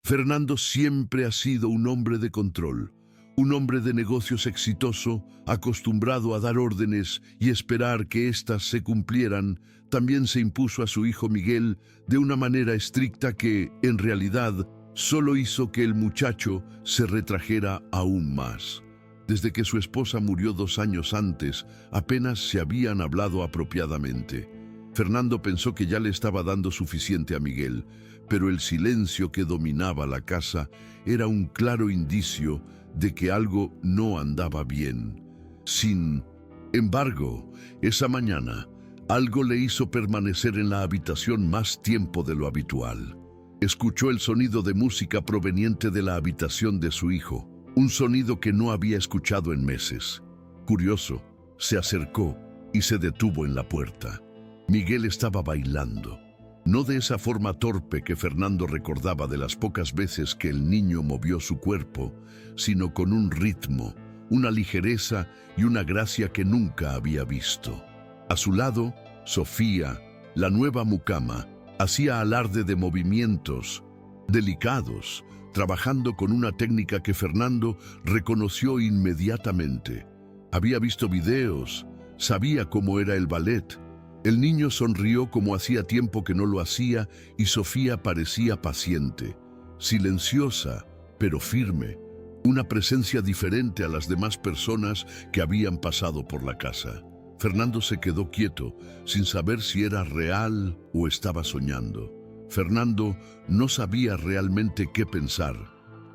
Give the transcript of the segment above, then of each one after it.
Fernando siempre ha sido un hombre de control, un hombre de negocios exitoso, acostumbrado a dar órdenes y esperar que éstas se cumplieran. También se impuso a su hijo Miguel de una manera estricta que, en realidad, solo hizo que el muchacho se retrajera aún más. Desde que su esposa murió 2 años antes, apenas se habían hablado apropiadamente. Fernando pensó que ya le estaba dando suficiente a Miguel, pero el silencio que dominaba la casa era un claro indicio de que algo no andaba bien. Sin embargo, esa mañana, algo le hizo permanecer en la habitación más tiempo de lo habitual. Escuchó el sonido de música proveniente de la habitación de su hijo, un sonido que no había escuchado en meses. Curioso, se acercó y se detuvo en la puerta. Miguel estaba bailando, no de esa forma torpe que Fernando recordaba de las pocas veces que el niño movió su cuerpo, sino con un ritmo, una ligereza y una gracia que nunca había visto. A su lado, Sofía, la nueva mucama, hacía alarde de movimientos delicados, trabajando con una técnica que Fernando reconoció inmediatamente. Había visto videos, sabía cómo era el ballet. El niño sonrió como hacía tiempo que no lo hacía y Sofía parecía paciente, silenciosa, pero firme, una presencia diferente a las demás personas que habían pasado por la casa. Fernando se quedó quieto, sin saber si era real o estaba soñando. Fernando no sabía realmente qué pensar.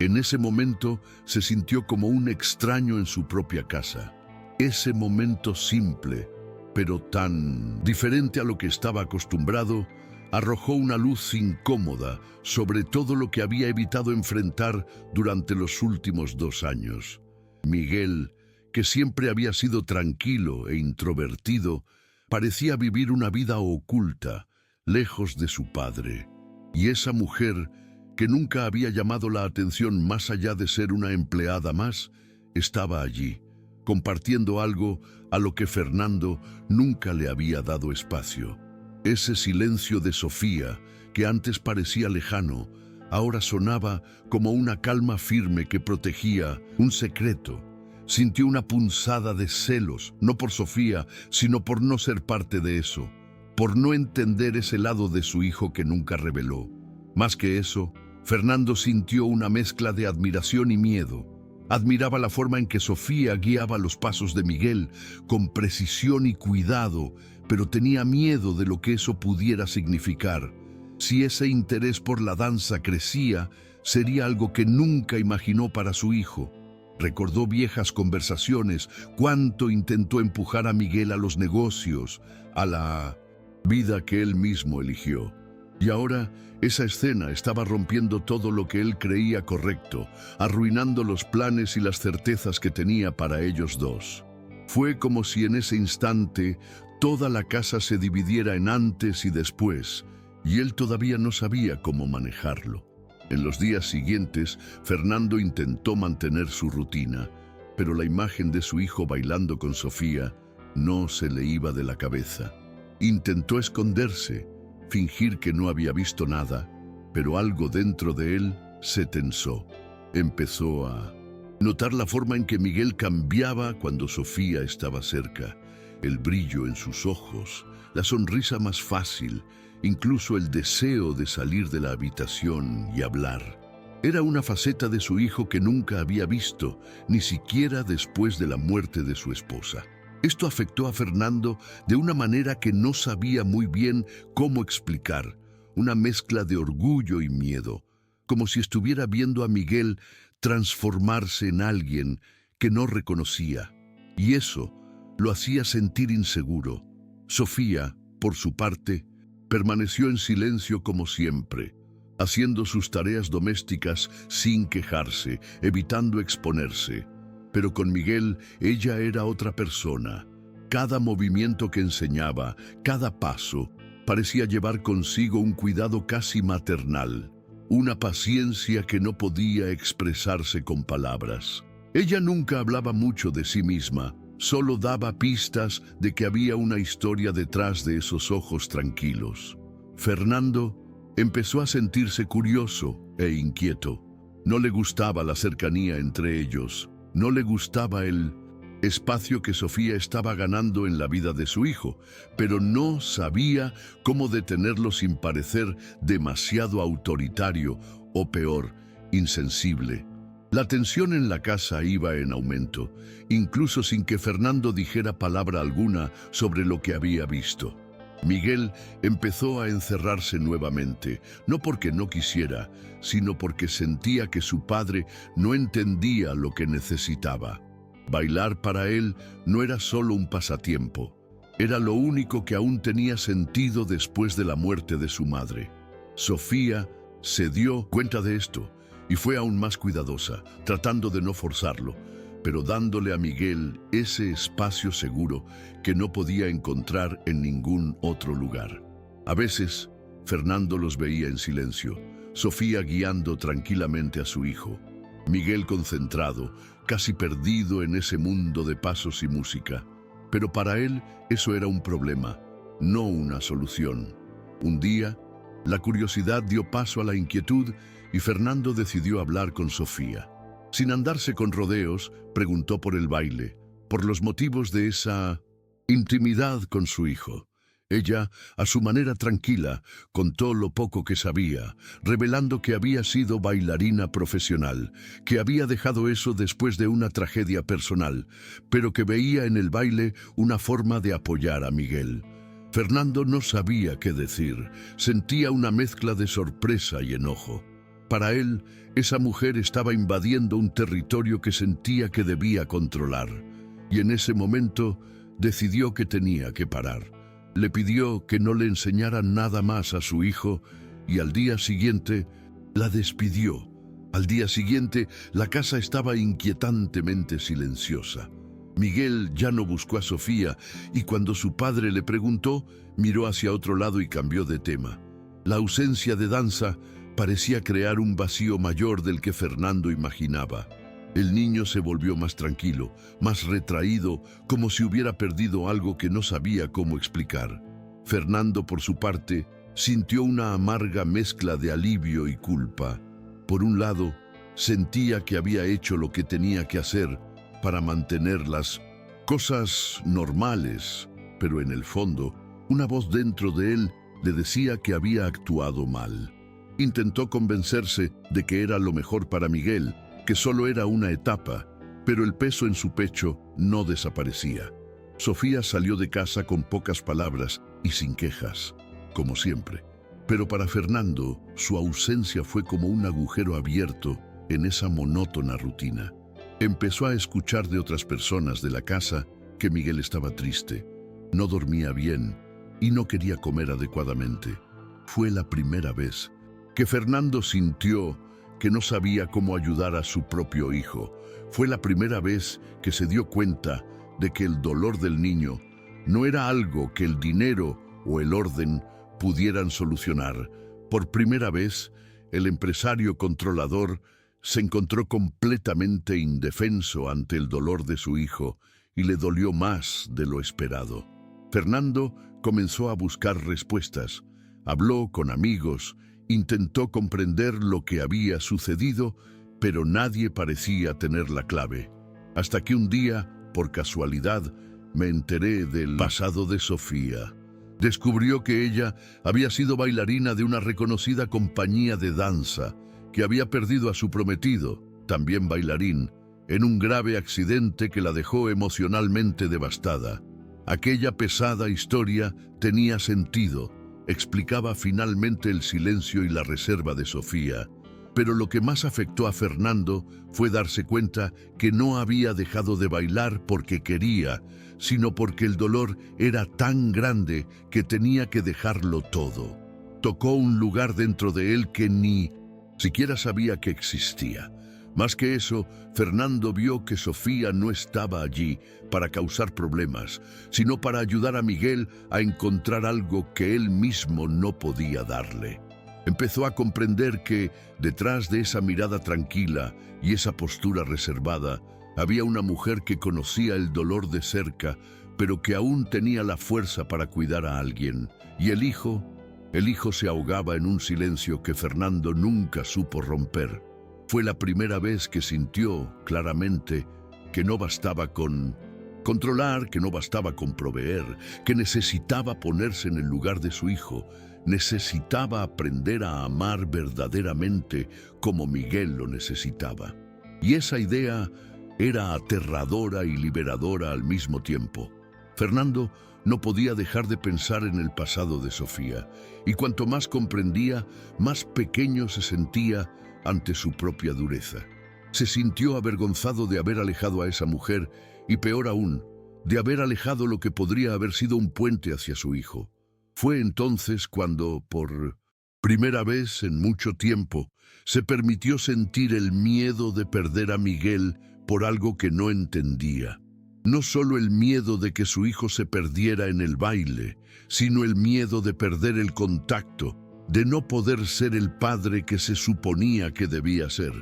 En ese momento se sintió como un extraño en su propia casa. Ese momento simple, pero tan diferente a lo que estaba acostumbrado, arrojó una luz incómoda sobre todo lo que había evitado enfrentar durante los últimos 2 años. Miguel, que siempre había sido tranquilo e introvertido, parecía vivir una vida oculta, lejos de su padre. Y esa mujer, que nunca había llamado la atención más allá de ser una empleada más, estaba allí, compartiendo algo a lo que Fernando nunca le había dado espacio. Ese silencio de Sofía, que antes parecía lejano, ahora sonaba como una calma firme que protegía un secreto. Sintió una punzada de celos, no por Sofía, sino por no ser parte de eso, por no entender ese lado de su hijo que nunca reveló. Más que eso, Fernando sintió una mezcla de admiración y miedo. Admiraba la forma en que Sofía guiaba los pasos de Miguel, con precisión y cuidado, pero tenía miedo de lo que eso pudiera significar. Si ese interés por la danza crecía, sería algo que nunca imaginó para su hijo. Recordó viejas conversaciones, cuánto intentó empujar a Miguel a los negocios, a la vida que él mismo eligió. Y ahora, esa escena estaba rompiendo todo lo que él creía correcto, arruinando los planes y las certezas que tenía para ellos dos. Fue como si en ese instante toda la casa se dividiera en antes y después, y él todavía no sabía cómo manejarlo. En los días siguientes, Fernando intentó mantener su rutina, pero la imagen de su hijo bailando con Sofía no se le iba de la cabeza. Intentó esconderse, fingir que no había visto nada, pero algo dentro de él se tensó. Empezó a notar la forma en que Miguel cambiaba cuando Sofía estaba cerca, el brillo en sus ojos, la sonrisa más fácil, incluso el deseo de salir de la habitación y hablar. Era una faceta de su hijo que nunca había visto, ni siquiera después de la muerte de su esposa. Esto afectó a Fernando de una manera que no sabía muy bien cómo explicar, una mezcla de orgullo y miedo, como si estuviera viendo a Miguel transformarse en alguien que no reconocía, y eso lo hacía sentir inseguro. Sofía, por su parte, permaneció en silencio como siempre, haciendo sus tareas domésticas sin quejarse, evitando exponerse. Pero con Miguel ella era otra persona. Cada movimiento que enseñaba, cada paso, parecía llevar consigo un cuidado casi maternal, una paciencia que no podía expresarse con palabras. Ella nunca hablaba mucho de sí misma, solo daba pistas de que había una historia detrás de esos ojos tranquilos. Fernando Empezó a sentirse curioso e inquieto. No le gustaba la cercanía entre ellos. No le gustaba el espacio que Sofía estaba ganando en la vida de su hijo, pero no sabía cómo detenerlo sin parecer demasiado autoritario o peor, insensible. La tensión en la casa iba en aumento, incluso sin que Fernando dijera palabra alguna sobre lo que había visto. Miguel empezó a encerrarse nuevamente, no porque no quisiera, sino porque sentía que su padre no entendía lo que necesitaba. Bailar para él no era solo un pasatiempo, era lo único que aún tenía sentido después de la muerte de su madre. Sofía se dio cuenta de esto y fue aún más cuidadosa, tratando de no forzarlo, pero dándole a Miguel ese espacio seguro que no podía encontrar en ningún otro lugar. A veces, Fernando los veía en silencio, Sofía guiando tranquilamente a su hijo, Miguel concentrado, casi perdido en ese mundo de pasos y música. Pero para él eso era un problema, no una solución. Un día, la curiosidad dio paso a la inquietud y Fernando decidió hablar con Sofía. Sin andarse con rodeos, preguntó por el baile, por los motivos de esa intimidad con su hijo. Ella, a su manera tranquila, contó lo poco que sabía, revelando que había sido bailarina profesional, que había dejado eso después de una tragedia personal, pero que veía en el baile una forma de apoyar a Miguel. Fernando no sabía qué decir, sentía una mezcla de sorpresa y enojo. Para él, esa mujer estaba invadiendo un territorio que sentía que debía controlar, y en ese momento decidió que tenía que parar. Le pidió que no le enseñara nada más a su hijo y al día siguiente la despidió. Al día siguiente la casa estaba inquietantemente silenciosa. Miguel ya no buscó a Sofía y cuando su padre le preguntó, miró hacia otro lado y cambió de tema. La ausencia de danza parecía crear un vacío mayor del que Fernando imaginaba. El niño se volvió más tranquilo, más retraído, como si hubiera perdido algo que no sabía cómo explicar. Fernando, por su parte, sintió una amarga mezcla de alivio y culpa. Por un lado, sentía que había hecho lo que tenía que hacer para mantener las cosas normales, pero en el fondo, una voz dentro de él le decía que había actuado mal. Intentó convencerse de que era lo mejor para Miguel, que solo era una etapa, pero el peso en su pecho no desaparecía. Sofía salió de casa con pocas palabras y sin quejas, como siempre. Pero para Fernando, su ausencia fue como un agujero abierto en esa monótona rutina. Empezó a escuchar de otras personas de la casa que Miguel estaba triste, no dormía bien y no quería comer adecuadamente. Fue la primera vez que Fernando sintió que no sabía cómo ayudar a su propio hijo. Fue la primera vez que se dio cuenta de que el dolor del niño no era algo que el dinero o el orden pudieran solucionar. Por primera vez, el empresario controlador se encontró completamente indefenso ante el dolor de su hijo y le dolió más de lo esperado. Fernando comenzó a buscar respuestas, habló con amigos, intentó comprender lo que había sucedido, pero nadie parecía tener la clave. Hasta que un día, por casualidad, me enteré del pasado de Sofía. Descubrió que ella había sido bailarina de una reconocida compañía de danza, que había perdido a su prometido, también bailarín, en un grave accidente que la dejó emocionalmente devastada. Aquella pesada historia tenía sentido. Explicaba finalmente el silencio y la reserva de Sofía. Pero lo que más afectó a Fernando fue darse cuenta que no había dejado de bailar porque quería, sino porque el dolor era tan grande que tenía que dejarlo todo. Tocó un lugar dentro de él que ni siquiera sabía que existía. Más que eso, Fernando vio que Sofía no estaba allí para causar problemas, sino para ayudar a Miguel a encontrar algo que él mismo no podía darle. Empezó a comprender que, detrás de esa mirada tranquila y esa postura reservada, había una mujer que conocía el dolor de cerca, pero que aún tenía la fuerza para cuidar a alguien. Y el hijo El hijo se ahogaba en un silencio que Fernando nunca supo romper. Fue la primera vez que sintió claramente que no bastaba con controlar, que no bastaba con proveer, que necesitaba ponerse en el lugar de su hijo, necesitaba aprender a amar verdaderamente como Miguel lo necesitaba. Y esa idea era aterradora y liberadora al mismo tiempo. Fernando no podía dejar de pensar en el pasado de Sofía, y cuanto más comprendía, más pequeño se sentía ante su propia dureza. Se sintió avergonzado de haber alejado a esa mujer y, peor aún, de haber alejado lo que podría haber sido un puente hacia su hijo. Fue entonces cuando, por primera vez en mucho tiempo, se permitió sentir el miedo de perder a Miguel por algo que no entendía. No solo el miedo de que su hijo se perdiera en el baile, sino el miedo de perder el contacto, de no poder ser el padre que se suponía que debía ser.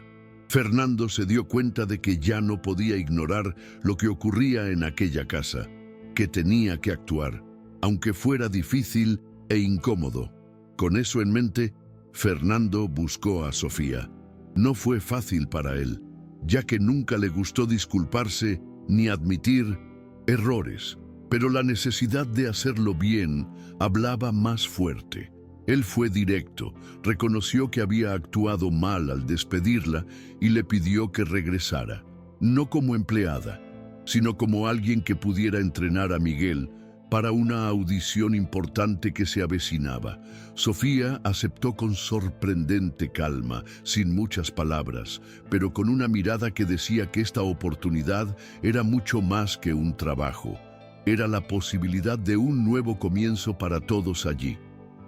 Fernando se dio cuenta de que ya no podía ignorar lo que ocurría en aquella casa, que tenía que actuar, aunque fuera difícil e incómodo. Con eso en mente, Fernando buscó a Sofía. No fue fácil para él, ya que nunca le gustó disculparse ni admitir errores, pero la necesidad de hacerlo bien hablaba más fuerte. Él fue directo, reconoció que había actuado mal al despedirla y le pidió que regresara, no como empleada, sino como alguien que pudiera entrenar a Miguel para una audición importante que se avecinaba. Sofía aceptó con sorprendente calma, sin muchas palabras, pero con una mirada que decía que esta oportunidad era mucho más que un trabajo. Era la posibilidad de un nuevo comienzo para todos allí.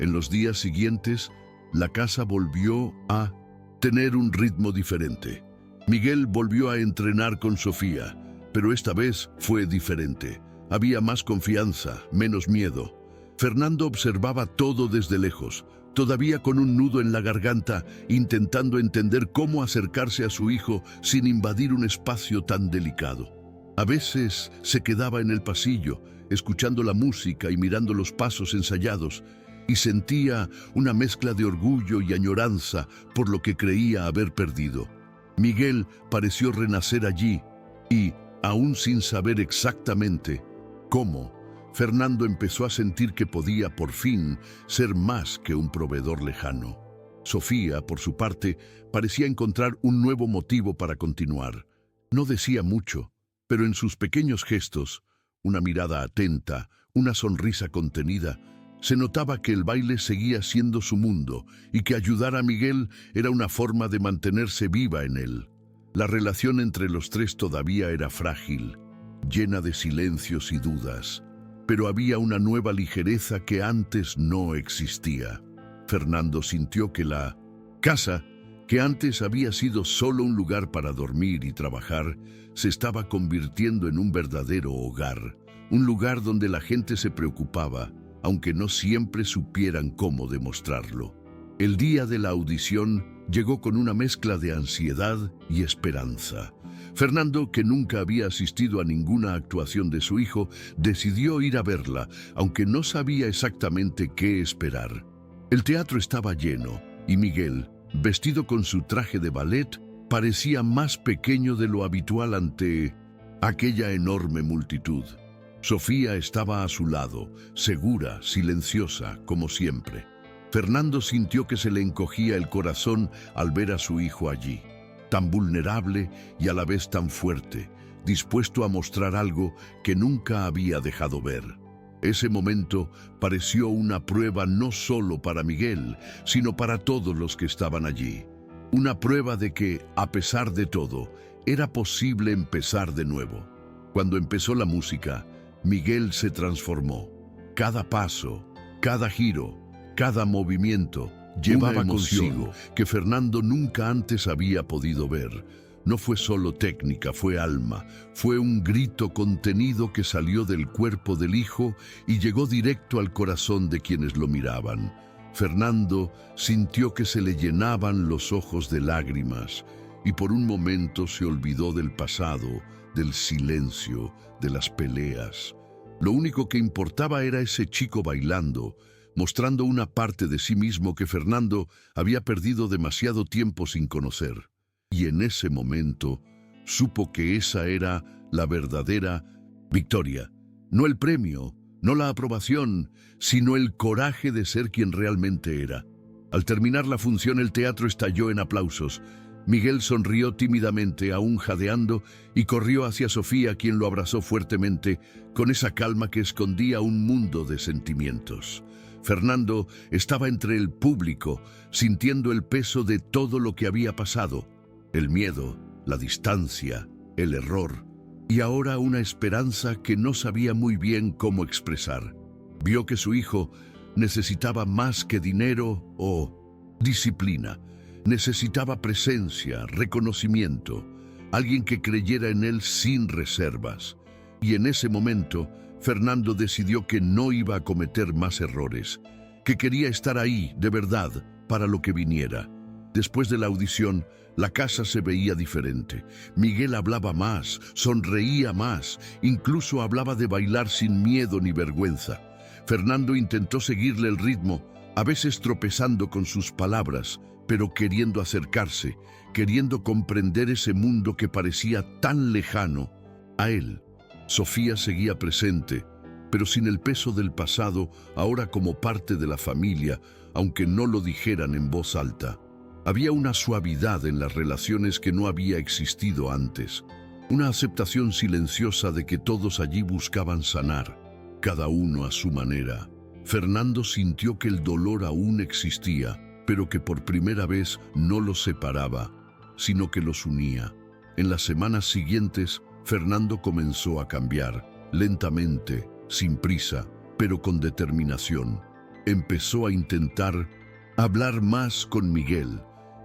En los días siguientes, la casa volvió a tener un ritmo diferente. Miguel volvió a entrenar con Sofía, pero esta vez fue diferente. Había más confianza, menos miedo. Fernando observaba todo desde lejos, todavía con un nudo en la garganta, intentando entender cómo acercarse a su hijo sin invadir un espacio tan delicado. A veces se quedaba en el pasillo, escuchando la música y mirando los pasos ensayados, y sentía una mezcla de orgullo y añoranza por lo que creía haber perdido. Miguel pareció renacer allí y, aún sin saber exactamente cómo, Fernando empezó a sentir que podía por fin ser más que un proveedor lejano. Sofía, por su parte, parecía encontrar un nuevo motivo para continuar. No decía mucho, pero en sus pequeños gestos, una mirada atenta, una sonrisa contenida, se notaba que el baile seguía siendo su mundo y que ayudar a Miguel era una forma de mantenerse viva en él. La relación entre los tres todavía era frágil, llena de silencios y dudas, pero había una nueva ligereza que antes no existía. Fernando sintió que la casa, que antes había sido solo un lugar para dormir y trabajar, se estaba convirtiendo en un verdadero hogar, un lugar donde la gente se preocupaba, aunque no siempre supieran cómo demostrarlo. El día de la audición llegó con una mezcla de ansiedad y esperanza. Fernando, que nunca había asistido a ninguna actuación de su hijo, decidió ir a verla, aunque no sabía exactamente qué esperar. El teatro estaba lleno, y Miguel, vestido con su traje de ballet, parecía más pequeño de lo habitual ante aquella enorme multitud. Sofía estaba a su lado, segura, silenciosa, como siempre. Fernando sintió que se le encogía el corazón al ver a su hijo allí, tan vulnerable y a la vez tan fuerte, dispuesto a mostrar algo que nunca había dejado ver. Ese momento pareció una prueba no solo para Miguel, sino para todos los que estaban allí. Una prueba de que, a pesar de todo, era posible empezar de nuevo. Cuando empezó la música, Miguel se transformó. Cada paso, cada giro, cada movimiento llevaba consigo que Fernando nunca antes había podido ver. No fue solo técnica, fue alma, fue un grito contenido que salió del cuerpo del hijo y llegó directo al corazón de quienes lo miraban. Fernando sintió que se le llenaban los ojos de lágrimas y por un momento se olvidó del pasado, del silencio, de las peleas. Lo único que importaba era ese chico bailando, mostrando una parte de sí mismo que Fernando había perdido demasiado tiempo sin conocer. Y en ese momento supo que esa era la verdadera victoria. No el premio, no la aprobación, sino el coraje de ser quien realmente era. Al terminar la función, el teatro estalló en aplausos. Miguel sonrió tímidamente, aún jadeando, y corrió hacia Sofía, quien lo abrazó fuertemente, con esa calma que escondía un mundo de sentimientos. Fernando estaba entre el público, sintiendo el peso de todo lo que había pasado: el miedo, la distancia, el error, y ahora una esperanza que no sabía muy bien cómo expresar. Vio que su hijo necesitaba más que dinero o disciplina. Necesitaba presencia, reconocimiento, alguien que creyera en él sin reservas. Y en ese momento, Fernando decidió que no iba a cometer más errores, que quería estar ahí, de verdad, para lo que viniera. Después de la audición, la casa se veía diferente. Miguel hablaba más, sonreía más, incluso hablaba de bailar sin miedo ni vergüenza. Fernando intentó seguirle el ritmo, a veces tropezando con sus palabras, pero queriendo acercarse, queriendo comprender ese mundo que parecía tan lejano a él. Sofía seguía presente, pero sin el peso del pasado, ahora como parte de la familia, aunque no lo dijeran en voz alta. Había una suavidad en las relaciones que no había existido antes, una aceptación silenciosa de que todos allí buscaban sanar, cada uno a su manera. Fernando sintió que el dolor aún existía, pero que por primera vez no los separaba, sino que los unía. En las semanas siguientes, Fernando comenzó a cambiar, lentamente, sin prisa, pero con determinación. Empezó a intentar hablar más con Miguel,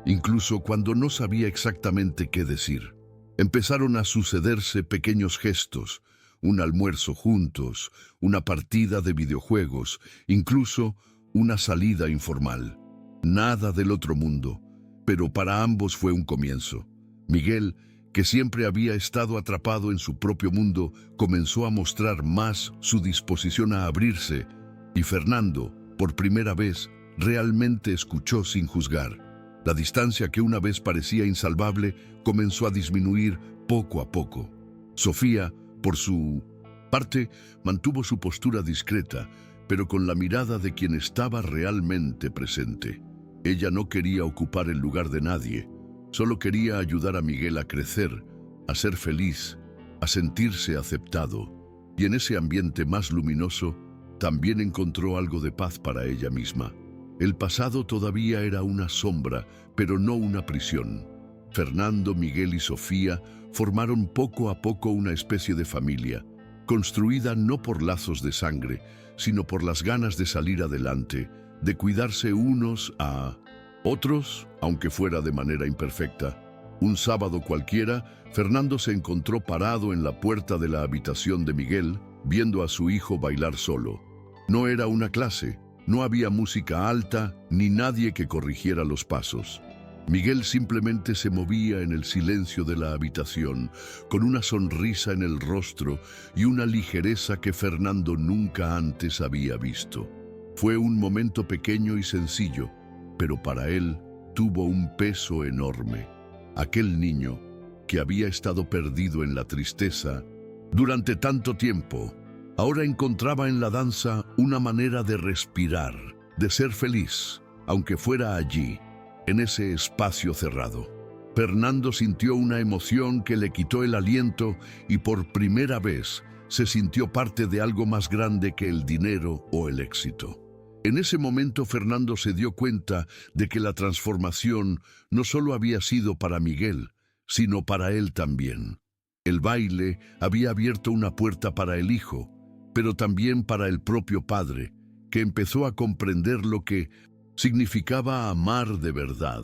incluso cuando no sabía exactamente qué decir. Empezaron a sucederse pequeños gestos: un almuerzo juntos, una partida de videojuegos, incluso una salida informal. Nada del otro mundo, pero para ambos fue un comienzo. Miguel, que siempre había estado atrapado en su propio mundo, comenzó a mostrar más su disposición a abrirse, y Fernando, por primera vez, realmente escuchó sin juzgar. La distancia que una vez parecía insalvable comenzó a disminuir poco a poco. Sofía, por su parte, mantuvo su postura discreta, pero con la mirada de quien estaba realmente presente. Ella no quería ocupar el lugar de nadie, solo quería ayudar a Miguel a crecer, a ser feliz, a sentirse aceptado. Y en ese ambiente más luminoso, también encontró algo de paz para ella misma. El pasado todavía era una sombra, pero no una prisión. Fernando, Miguel y Sofía formaron poco a poco una especie de familia, construida no por lazos de sangre, sino por las ganas de salir adelante, de cuidarse unos a otros, aunque fuera de manera imperfecta. Un sábado cualquiera, Fernando se encontró parado en la puerta de la habitación de Miguel, viendo a su hijo bailar solo. No era una clase, no había música alta, ni nadie que corrigiera los pasos. Miguel simplemente se movía en el silencio de la habitación, con una sonrisa en el rostro y una ligereza que Fernando nunca antes había visto. Fue un momento pequeño y sencillo, pero para él tuvo un peso enorme. Aquel niño, que había estado perdido en la tristeza durante tanto tiempo, ahora encontraba en la danza una manera de respirar, de ser feliz, aunque fuera allí, en ese espacio cerrado. Fernando sintió una emoción que le quitó el aliento y por primera vez se sintió parte de algo más grande que el dinero o el éxito. En ese momento Fernando se dio cuenta de que la transformación no solo había sido para Miguel, sino para él también. El baile había abierto una puerta para el hijo, pero también para el propio padre, que empezó a comprender lo que significaba amar de verdad.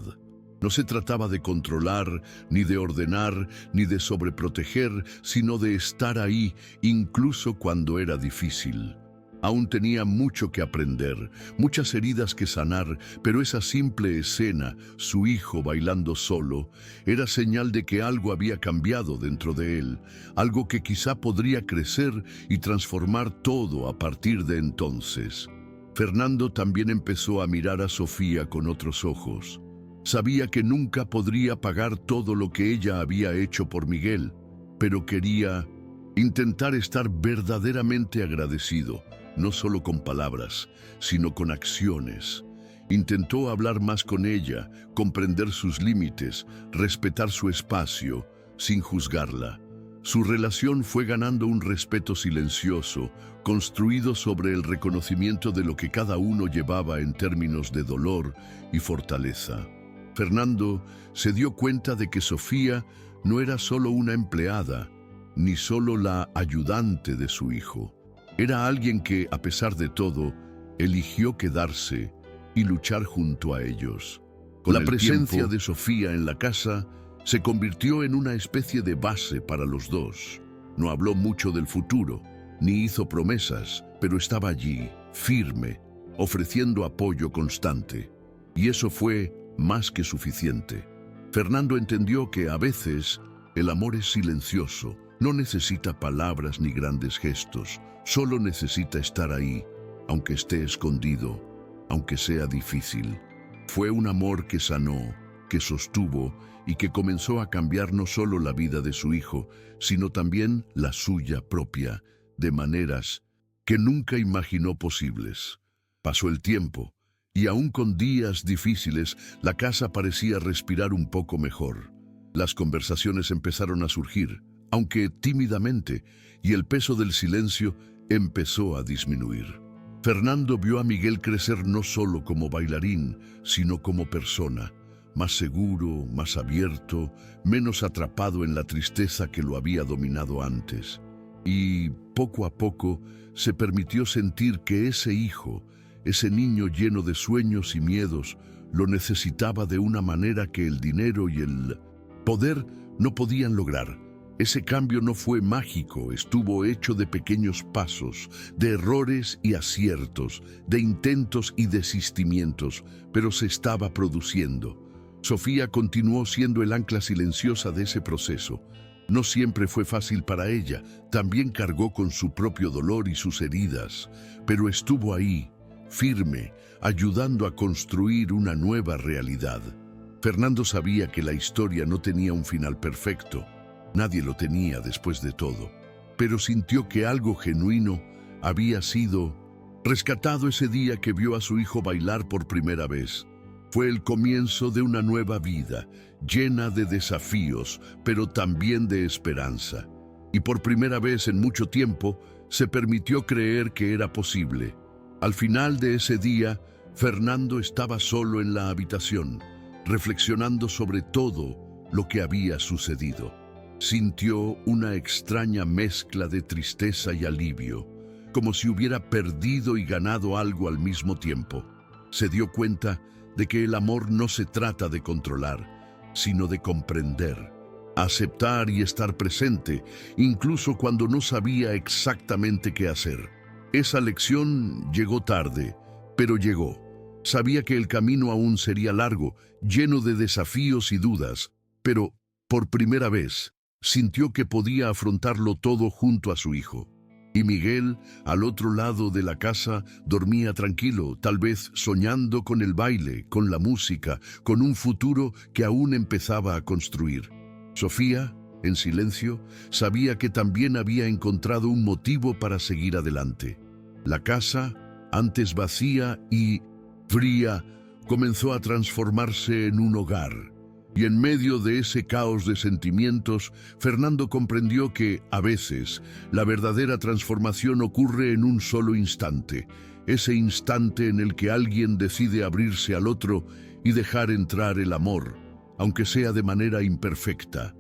No se trataba de controlar, ni de ordenar, ni de sobreproteger, sino de estar ahí, incluso cuando era difícil. Aún tenía mucho que aprender, muchas heridas que sanar, pero esa simple escena, su hijo bailando solo, era señal de que algo había cambiado dentro de él, algo que quizá podría crecer y transformar todo a partir de entonces. Fernando también empezó a mirar a Sofía con otros ojos. Sabía que nunca podría pagar todo lo que ella había hecho por Miguel, pero quería intentar estar verdaderamente agradecido, no solo con palabras, sino con acciones. Intentó hablar más con ella, comprender sus límites, respetar su espacio, sin juzgarla. Su relación fue ganando un respeto silencioso, construido sobre el reconocimiento de lo que cada uno llevaba en términos de dolor y fortaleza. Fernando se dio cuenta de que Sofía no era solo una empleada, ni solo la ayudante de su hijo. Era alguien que, a pesar de todo, eligió quedarse y luchar junto a ellos. Con la presencia de Sofía en la casa, se convirtió en una especie de base para los dos. No habló mucho del futuro, ni hizo promesas, pero estaba allí, firme, ofreciendo apoyo constante. Y eso fue más que suficiente. Fernando entendió que a veces el amor es silencioso, no necesita palabras ni grandes gestos, solo necesita estar ahí, aunque esté escondido, aunque sea difícil. Fue un amor que sanó, que sostuvo y que comenzó a cambiar no solo la vida de su hijo, sino también la suya propia, de maneras que nunca imaginó posibles. Pasó el tiempo, y aún con días difíciles, la casa parecía respirar un poco mejor. Las conversaciones empezaron a surgir, aunque tímidamente, y el peso del silencio empezó a disminuir. Fernando vio a Miguel crecer no solo como bailarín, sino como persona, más seguro, más abierto, menos atrapado en la tristeza que lo había dominado antes. Y poco a poco se permitió sentir que ese hijo, ese niño lleno de sueños y miedos, lo necesitaba de una manera que el dinero y el poder no podían lograr. Ese cambio no fue mágico, estuvo hecho de pequeños pasos, de errores y aciertos, de intentos y desistimientos, pero se estaba produciendo. Sofía continuó siendo el ancla silenciosa de ese proceso. No siempre fue fácil para ella, también cargó con su propio dolor y sus heridas, pero estuvo ahí, firme, ayudando a construir una nueva realidad. Fernando sabía que la historia no tenía un final perfecto. Nadie lo tenía después de todo, pero sintió que algo genuino había sido rescatado ese día que vio a su hijo bailar por primera vez. Fue el comienzo de una nueva vida, llena de desafíos, pero también de esperanza. Y por primera vez en mucho tiempo, se permitió creer que era posible. Al final de ese día, Fernando estaba solo en la habitación, reflexionando sobre todo lo que había sucedido. Sintió una extraña mezcla de tristeza y alivio, como si hubiera perdido y ganado algo al mismo tiempo. Se dio cuenta de que el amor no se trata de controlar, sino de comprender, aceptar y estar presente, incluso cuando no sabía exactamente qué hacer. Esa lección llegó tarde, pero llegó. Sabía que el camino aún sería largo, lleno de desafíos y dudas, pero por primera vez sintió que podía afrontarlo todo junto a su hijo. Y Miguel, al otro lado de la casa, dormía tranquilo, tal vez soñando con el baile, con la música, con un futuro que aún empezaba a construir. Sofía, en silencio, sabía que también había encontrado un motivo para seguir adelante. La casa, antes vacía y fría, comenzó a transformarse en un hogar. Y en medio de ese caos de sentimientos, Fernando comprendió que, a veces, la verdadera transformación ocurre en un solo instante, ese instante en el que alguien decide abrirse al otro y dejar entrar el amor, aunque sea de manera imperfecta.